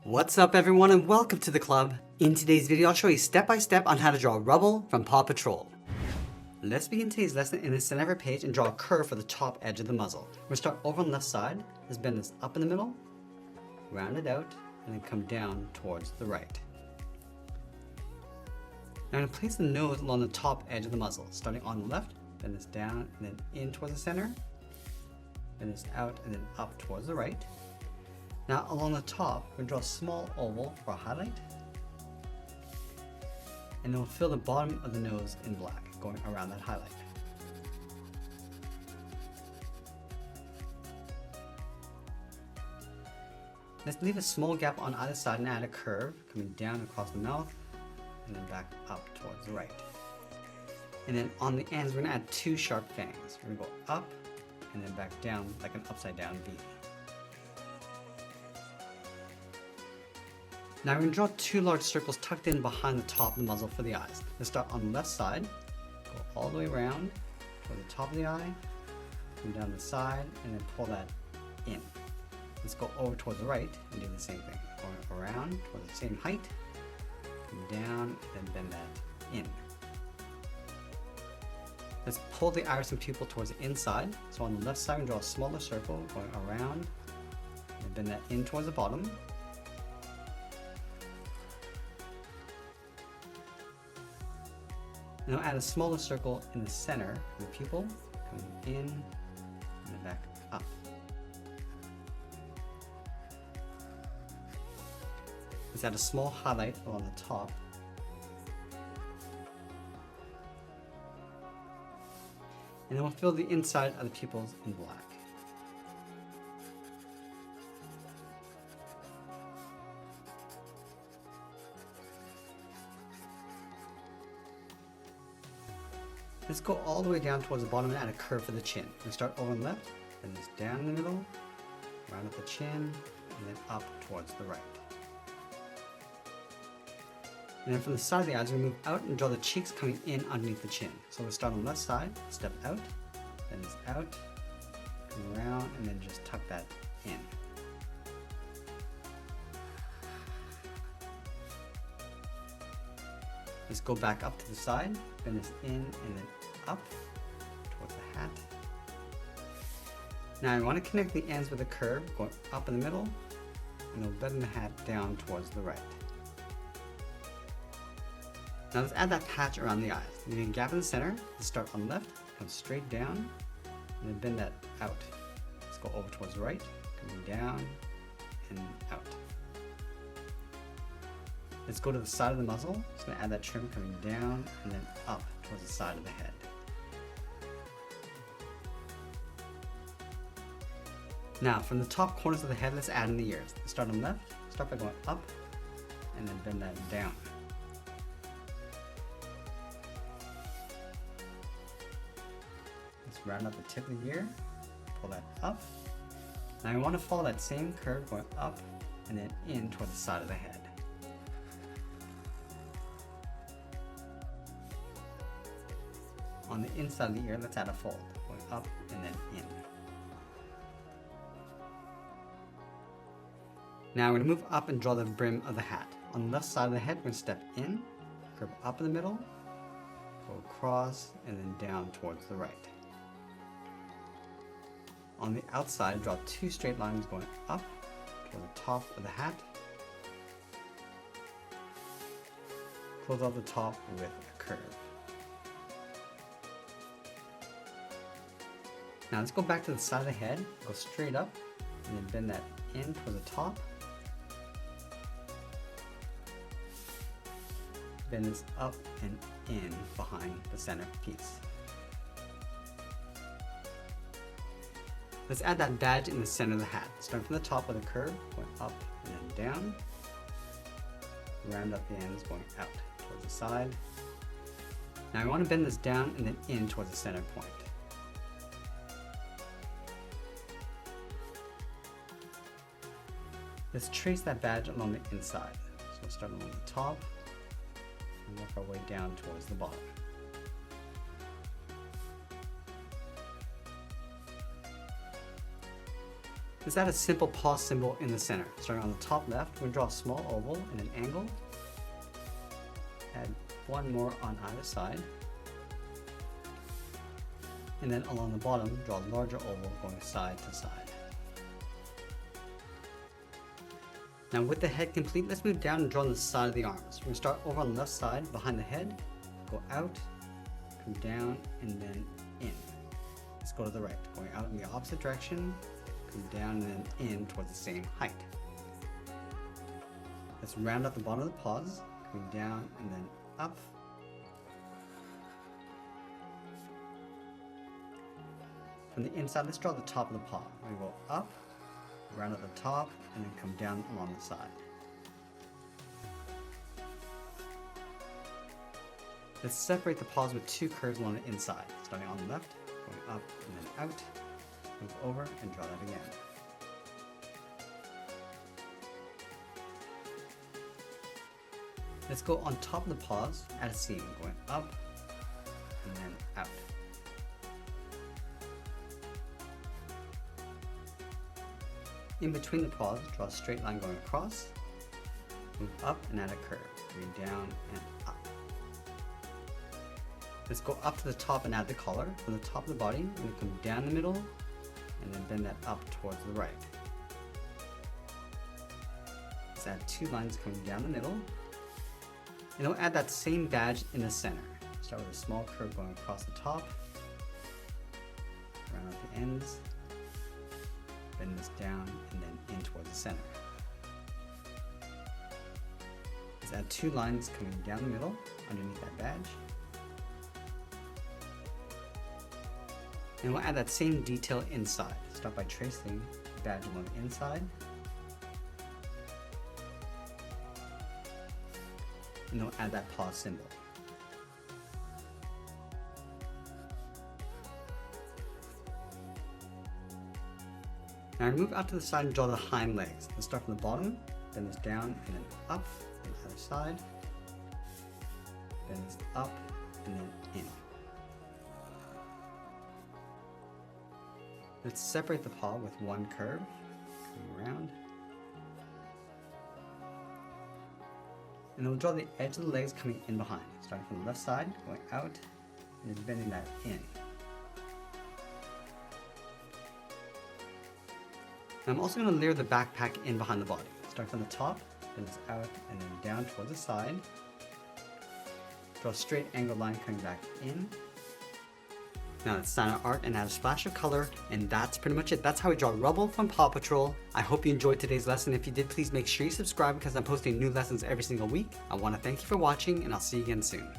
What's up everyone and welcome to the club. In today's video I'll show you step by step on how to draw Rubble from Paw Patrol. Let's begin today's lesson in the center of our page and draw a curve for the top edge of the muzzle. We're going to start over on the left side. Let's bend this up in the middle, round it out, and then come down towards the right. Now I'm going to place the nose along the top edge of the muzzle, starting on the left, bend this down and then in towards the center, bend this out and then up towards the right. Now along the top, we're going to draw a small oval for a highlight, and then we'll fill the bottom of the nose in black, going around that highlight. Let's leave a small gap on either side and add a curve, coming down across the mouth, and then back up towards the right. And then on the ends, we're going to add two sharp fangs. We're going to go up, and then back down like an upside down V. Now we're going to draw two large circles tucked in behind the top of the muzzle for the eyes. Let's start on the left side, go all the way around toward the top of the eye, come down the side, and then pull that in. Let's go over towards the right and do the same thing. Going around towards the same height, come down, and then bend that in. Let's pull the iris and pupil towards the inside. So on the left side, we draw a smaller circle going around, and bend that in towards the bottom. Now add a smaller circle in the center of the pupil, coming in and then back up. Let's add a small highlight along the top. And then we'll fill the inside of the pupils in black. Let's go all the way down towards the bottom and add a curve for the chin. We start over on the left, then this down in the middle, round up the chin, and then up towards the right. And then from the side of the eyes, we move out and draw the cheeks coming in underneath the chin. So we'll start on the left side, step out, then this out, come around, and then just tuck that in. Let's go back up to the side, bend this in and then up towards the hat. Now I want to connect the ends with a curve going up in the middle, and then bend the hat down towards the right. Now let's add that patch around the eyes. Leaving a gap in the center. Let's start on the left, come straight down, and then bend that out. Let's go over towards the right, coming down and out. Let's go to the side of the muzzle. Just going to add that trim coming down and then up towards the side of the head. Now from the top corners of the head, let's add in the ears. Let's start on the left, start by going up and then bend that down. Let's round up the tip of the ear, pull that up. Now I want to follow that same curve going up and then in toward the side of the head. On the inside of the ear, let's add a fold, going up and then in. Now we're going to move up and draw the brim of the hat. On the left side of the head, we're going to step in, curve up in the middle, go across, and then down towards the right. On the outside, draw two straight lines going up toward the top of the hat. Close off the top with a curve. Now let's go back to the side of the head, go straight up, and then bend that in toward the top. Bend this up and in behind the center piece. Let's add that badge in the center of the hat. Starting from the top with a curve, going up and then down. Round up the ends, going out towards the side. Now I want to bend this down and then in towards the center point. Let's trace that badge along the inside. So we'll start along the top and work our way down towards the bottom. Let's add a simple paw symbol in the center. Starting on the top left, we're going to draw a small oval in an angle. Add one more on either side. And then along the bottom, draw a larger oval going side to side. Now with the head complete, let's move down and draw on the side of the arms. We're going to start over on the left side, behind the head, go out, come down, and then in. Let's go to the right, going out in the opposite direction, come down and then in towards the same height. Let's round out the bottom of the paws, coming down and then up. From the inside, let's draw the top of the paw. We go up, round at the top, and then come down along the side. Let's separate the paws with two curves along the inside, starting on the left, going up and then out, move over and draw that again. Let's go on top of the paws, add a seam, going up and then out. In between the paws, draw a straight line going across, move up and add a curve, going down and up. Let's go up to the top and add the collar. From the top of the body, we're going to come down the middle and then bend that up towards the right. Let's add two lines coming down the middle. And then we'll add that same badge in the center. Start with a small curve going across the top, round out the ends, bend this down and then in towards the center. Let's add two lines coming down the middle underneath that badge. And we'll add that same detail inside. Start by tracing the badge along the inside. And then we'll add that paw symbol. Now move out to the side and draw the hind legs. Let's start from the bottom, bend this down and then up on the other side. Bend this up and then in. Let's separate the paw with one curve, coming around. And then we'll draw the edge of the legs coming in behind, starting from the left side, going out, and then bending that in. Now I'm also going to layer the backpack in behind the body. Start from the top, bend this out, and then down towards the side. Draw a straight angled line coming back in. Now let's sign our art and add a splash of color, and that's pretty much it. That's how we draw Rubble from Paw Patrol. I hope you enjoyed today's lesson. If you did, please make sure you subscribe because I'm posting new lessons every single week. I want to thank you for watching, and I'll see you again soon.